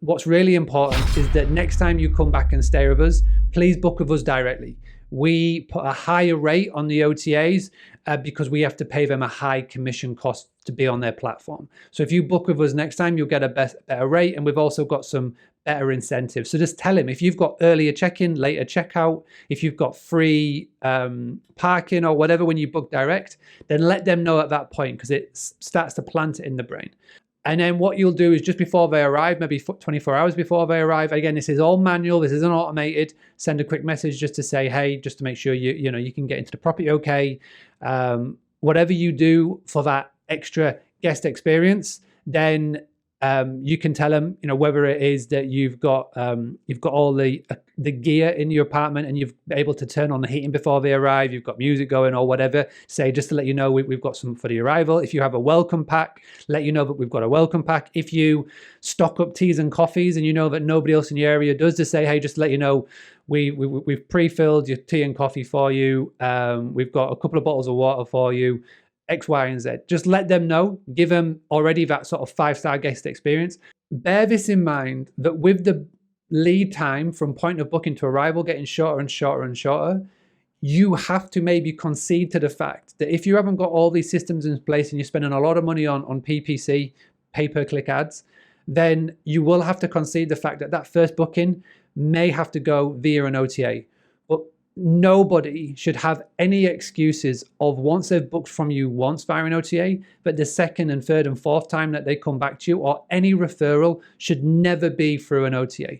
what's really important is that next time you come back and stay with us, please book with us directly. We put a higher rate on the OTAs because we have to pay them a high commission cost to be on their platform. So if you book with us next time, you'll get a better rate, and we've also got some better incentives. So just tell him, if you've got earlier check-in, later checkout, if you've got free parking or whatever when you book direct, then let them know at that point, because it starts to plant it in the brain. And then what you'll do is just before they arrive, maybe 24 hours before they arrive, again, this is all manual, this isn't automated, send a quick message just to say, hey, just to make sure you can get into the property okay. Whatever you do for that extra guest experience, then you can tell them, whether it is that you've got all the gear in your apartment and you've been able to turn on the heating before they arrive, you've got music going or whatever, say just to let you know we've got some for the arrival. If you have a welcome pack, let you know that we've got a welcome pack. If you stock up teas and coffees and you know that nobody else in your area does, to say, hey, just to let you know, we've pre-filled your tea and coffee for you. We've got a couple of bottles of water for you. X, Y, and Z. Just let them know, give them already that sort of 5-star guest experience. Bear this in mind, that with the lead time from point of booking to arrival getting shorter and shorter and shorter, you have to maybe concede to the fact that if you haven't got all these systems in place and you're spending a lot of money on PPC, pay-per-click ads, then you will have to concede the fact that first booking may have to go via an OTA. But nobody should have any excuses of once they've booked from you once via an OTA, but the second and third and fourth time that they come back to you, or any referral, should never be through an OTA.